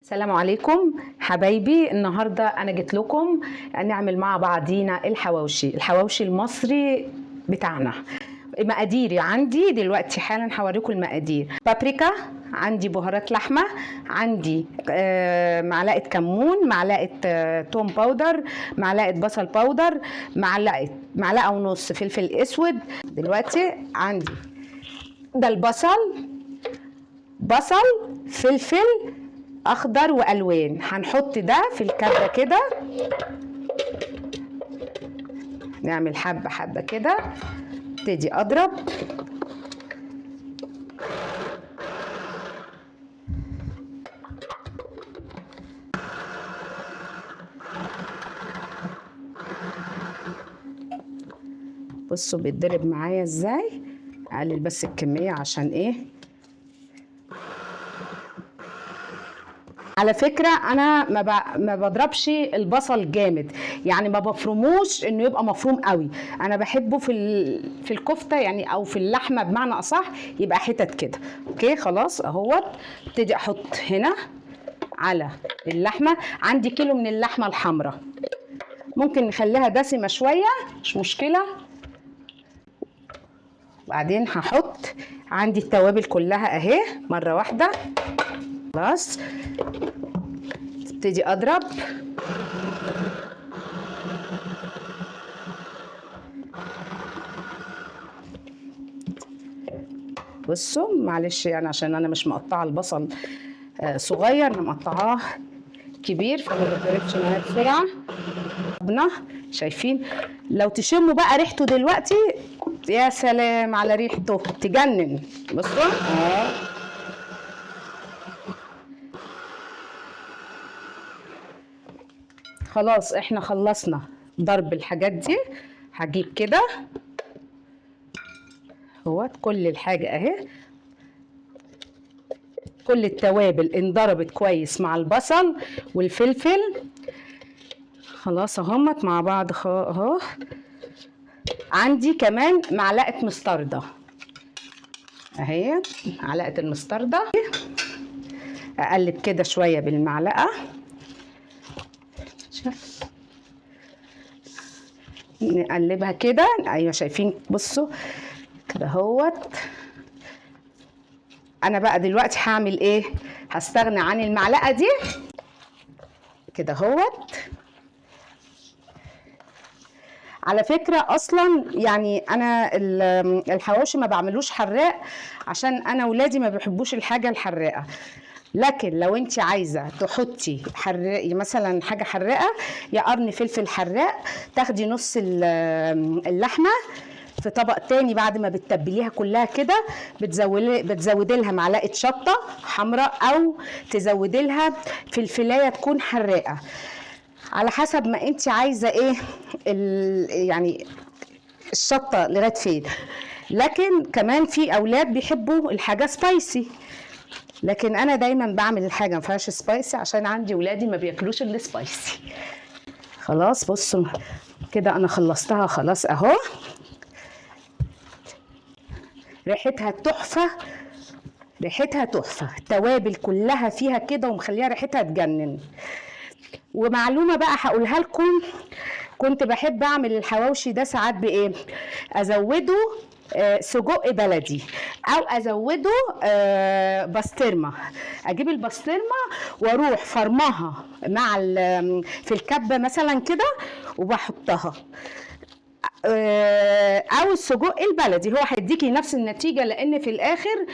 السلام عليكم حبايبي. النهارده انا جيت لكم نعمل مع بعضينا الحواوشي المصري بتاعنا. مقاديري عندي دلوقتي حالا هوريكم المقادير. بابريكا، عندي بهارات لحمه، عندي معلقه كمون، معلقه توم باودر، معلقه بصل باودر، معلقه ونص فلفل اسود. دلوقتي عندي ده البصل، فلفل اخضر والوان. هنحط ده في الكبه كده، نعمل حبه حبه كده. ابتدي اضرب بصوا بيتضرب معايا ازاي. اقلل بس الكميه عشان ايه. على فكرة أنا ما بضربش البصل جامد، يعني ما بفرموش إنه يبقى مفروم قوي. أنا بحبه في الكفتة يعني، أو في اللحمة بمعنى أصح، يبقى حتت كده. أوكي خلاص أهوت. ابتدي أحط هنا على اللحمة. عندي كيلو من اللحمة الحمراء، ممكن نخليها دسمة شوية مش مشكلة. وبعدين هحط عندي التوابل كلها أهي مرة واحدة. خلاص ابتدي اضرب. بصوا معلش يعني عشان انا مش مقطعه البصل صغير، انا مقطعاه كبير فما بيتضربش معايا بسرعه. شايفين؟ لو تشموا بقى ريحته دلوقتي، يا سلام على ريحته تجنن. بصوا خلاص احنا خلصنا ضرب الحاجات دي. هجيب كده اهوت كل الحاجه اهي، كل التوابل انضربت كويس مع البصل والفلفل. خلاص اهمت مع بعض اهو. عندي كمان معلقه مستردة اهي، معلقه المستردة. اقلب كده شويه بالمعلقه، نقلبها كده. ايوه شايفين؟ بصوا كده اهوت. انا بقى دلوقتي هعمل ايه؟ هستغنى عن المعلقه دي كده اهوت. على فكره اصلا يعني انا الحواوشي ما بعملوش حراق عشان انا ولادي ما بيحبوش الحاجه الحراقه. لكن لو انت عايزه تحطي حراق مثلا حاجه حراقه، يا قرن فلفل حراق، تاخدي نص اللحمه في طبق تاني بعد ما بتتبليها كلها كده، بتزودي لها معلقه شطه حمراء، او تزودي لها فلفلايه تكون حراقه على حسب ما انت عايزه ايه يعني الشطه لغايه فين. لكن كمان في اولاد بيحبوا الحاجه سبايسي، لكن انا دايما بعمل الحاجه ما فيهاش سبايسي عشان عندي ولادي ما بياكلوش السبايسي. خلاص بصوا كده انا خلصتها خلاص اهو. ريحتها تحفه، ريحتها تحفه، التوابل كلها فيها كده ومخليها ريحتها تجنن. ومعلومه بقى هقولها لكم، كنت بحب اعمل الحواوشي ده ساعات بايه؟ ازوده سجق بلدي، او ازوده بسطرمه. اجيب البسطرمه واروح فرمها مع في الكبه مثلا كده وبحطها، او السجق البلدي هو هيديكي نفس النتيجه، لان في الاخر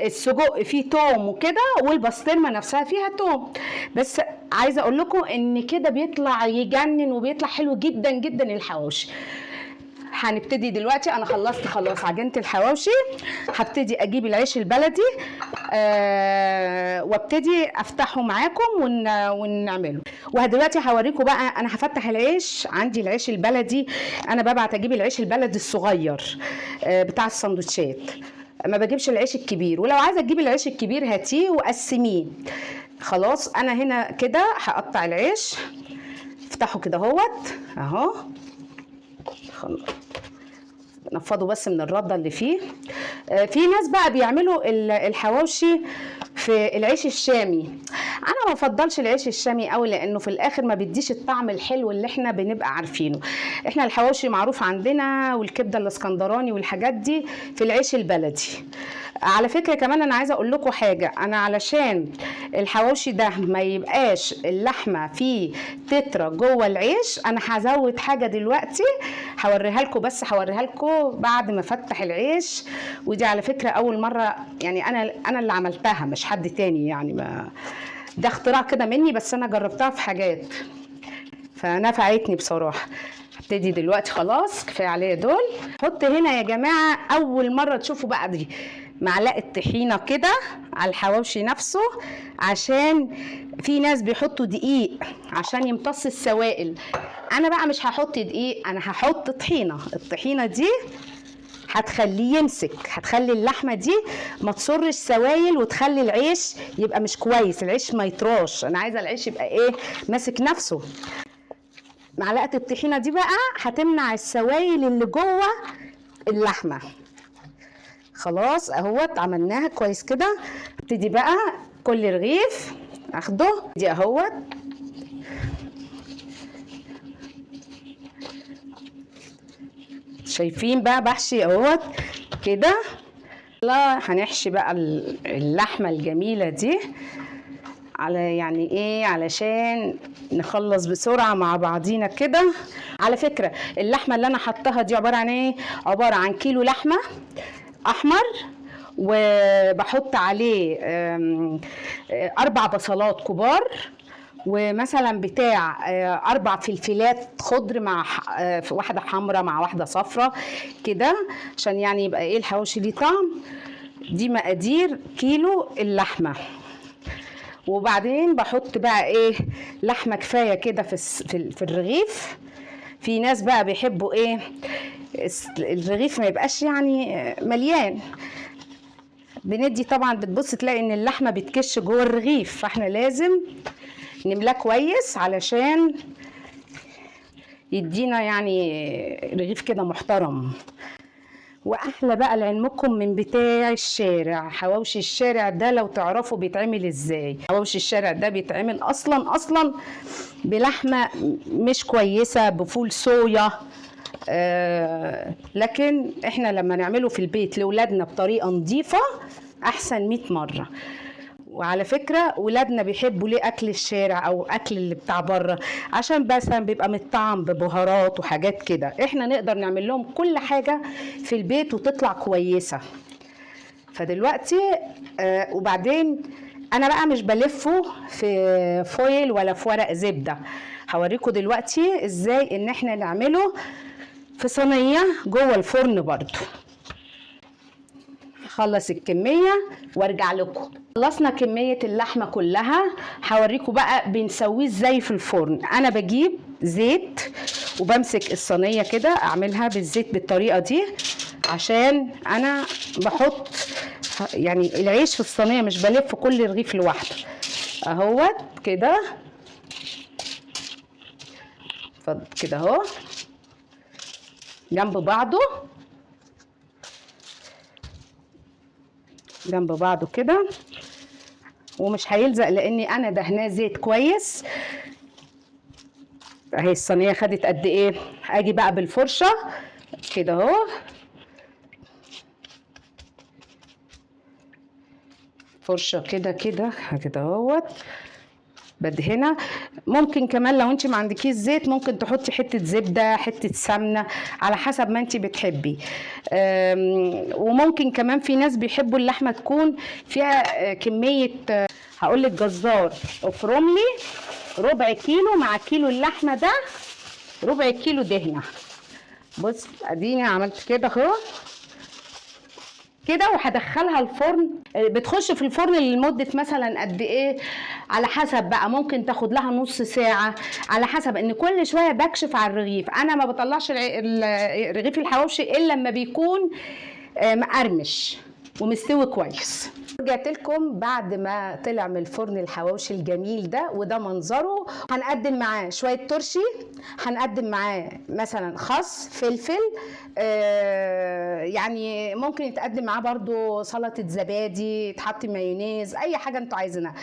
السجق فيه توم وكده، والبسطرمه نفسها فيها توم. بس عايزه اقول لكم ان كده بيطلع يجنن وبيطلع حلو جدا جدا الحواوشي. هنبتدي دلوقتي، انا خلصت خلاص عجينه الحواوشي. هبتدي اجيب العيش البلدي وابتدي افتحه معاكم ونعمله. ودلوقتي هوريكم بقى. انا هفتح العيش، عندي العيش البلدي، انا ببعت اجيب العيش البلدي الصغير بتاع السندوتشات، ما بجيبش العيش الكبير. ولو عايزه تجيبي العيش الكبير هاتيه وقسميه. خلاص انا هنا كده هقطع العيش، افتحه كده اهو. خلاص نفضه بس من الرده اللي فيه. في ناس بقى بيعملوا الحواوشي في العيش الشامي. انا ما بفضلش العيش الشامي قوي لانه في الاخر ما بيديش الطعم الحلو اللي احنا بنبقى عارفينه. احنا الحواوشي معروف عندنا والكبده الاسكندراني والحاجات دي في العيش البلدي. على فكره كمان انا عايزه اقول لكم حاجه، انا علشان الحواوشي ده ما يبقاش اللحمه فيه تترة جوه العيش، انا هزود حاجه دلوقتي هوريها لكم، بس هوريها لكم بعد ما افتح العيش. ودي على فكره اول مره يعني انا اللي عملتها مش حد تاني، يعني ما ده اختراع كده مني، بس انا جربتها في حاجات فنفعتني بصراحه. هبتدي دلوقتي خلاص كفايه عليا دول. حط هنا يا جماعه اول مره تشوفوا بقى دي معلقه طحينه كده على الحواوشي نفسه، عشان في ناس بيحطوا دقيق عشان يمتص السوائل. انا بقى مش هحط دقيق، انا هحط طحينه. الطحينه دي هتخليه يمسك، هتخلي اللحمه دي ما تصرش سوائل وتخلي العيش يبقى مش كويس، العيش ما يطراش. انا عايزه العيش يبقى ايه، ماسك نفسه. معلقه الطحينه دي بقى هتمنع السوائل اللي جوه اللحمه. خلاص اهوت عملناها كويس كده. ابتدي بقى كل رغيف اخده دي اهوت، شايفين بقى بحشي اهوت كده. لا هنحشي بقى اللحمه الجميله دي على يعني ايه، علشان نخلص بسرعه مع بعضينا كده. على فكره اللحمه اللي انا حطاها دي عباره عن ايه، عباره عن كيلو لحمه احمر، وبحط عليه 4 بصلات كبار، ومثلا بتاع 4 فلفلات خضر مع واحده حمراء مع واحده صفراء كده، عشان يعني يبقى ايه الحواوشي ليه طعم. دي مقادير كيلو اللحمه. وبعدين بحط بقى ايه لحمه كفايه كده في الرغيف. في ناس بقى بيحبوا ايه الرغيف ما يبقاش يعني مليان، بندي طبعا بتبص تلاقي ان اللحمه بتكش جوه الرغيف، فاحنا لازم نملاه كويس علشان يدينا يعني رغيف كده محترم. واحلى بقى لعلمكم من بتاع الشارع، حواوشي الشارع ده لو تعرفوا بيتعمل ازاي. حواوشي الشارع ده بيتعمل اصلا بلحمه مش كويسه، بفول صويا. لكن احنا لما نعمله في البيت لاولادنا بطريقه نظيفه احسن 100 مره. وعلى فكره ولادنا بيحبوا ليه اكل الشارع او اكل اللي بتاع بره، عشان مثلا بيبقى متطعم ببهارات وحاجات كده. احنا نقدر نعمل لهم كل حاجه في البيت وتطلع كويسه. فدلوقتي وبعدين انا بقى مش بلفه في فويل ولا في ورق زبده، هوريكم دلوقتي ازاي ان احنا نعمله في صينيه جوه الفرن برضو. خلص الكميه وارجع لكم. خلصنا كميه اللحمه كلها، هوريكم بقى بنسويه ازاي في الفرن. انا بجيب زيت وبمسك الصينيه كده اعملها بالزيت بالطريقه دي، عشان انا بحط يعني العيش في الصينيه مش بلف كل رغيف لوحده. اهوت كده كده اهو جنب بعضه جنب بعضه كده، ومش هيلزق لاني انا دهناه زيت كويس. اهي الصينيه خدت قد ايه. اجي بقى بالفرشه كده اهو، فرشه كده كده كده اهوت بدهنها. ممكن كمان لو انت ما عندكيش زيت ممكن تحطي حته زبده حته سمنه على حسب ما انت بتحبي. وممكن كمان في ناس بيحبوا اللحمه تكون فيها كميه. هقول لك جزار افرم لي ربع كيلو مع كيلو اللحمه ده، ربع كيلو دهنه. بص اديني عملت كده اهو كده، وهدخلها الفرن. بتخش في الفرن لمده مثلا قد ايه على حسب بقى، ممكن تاخد لها نص ساعه على حسب، ان كل شويه بكشف على الرغيف. انا ما بطلعش رغيف الحواوشي الا لما بيكون مقرمش ومستوي كويس. رجعت لكم بعد ما طلع من الفرن الحواوشي الجميل ده، وده منظره. هنقدم معاه شويه ترشي، هنقدم معاه مثلا خس فلفل، يعني ممكن يتقدم معاه برضو سلطه زبادي، يتحط مايونيز، اي حاجه انتوا عايزينها.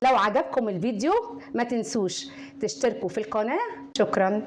لو عجبكم الفيديو ما تنسوش تشتركوا في القناة. شكرا.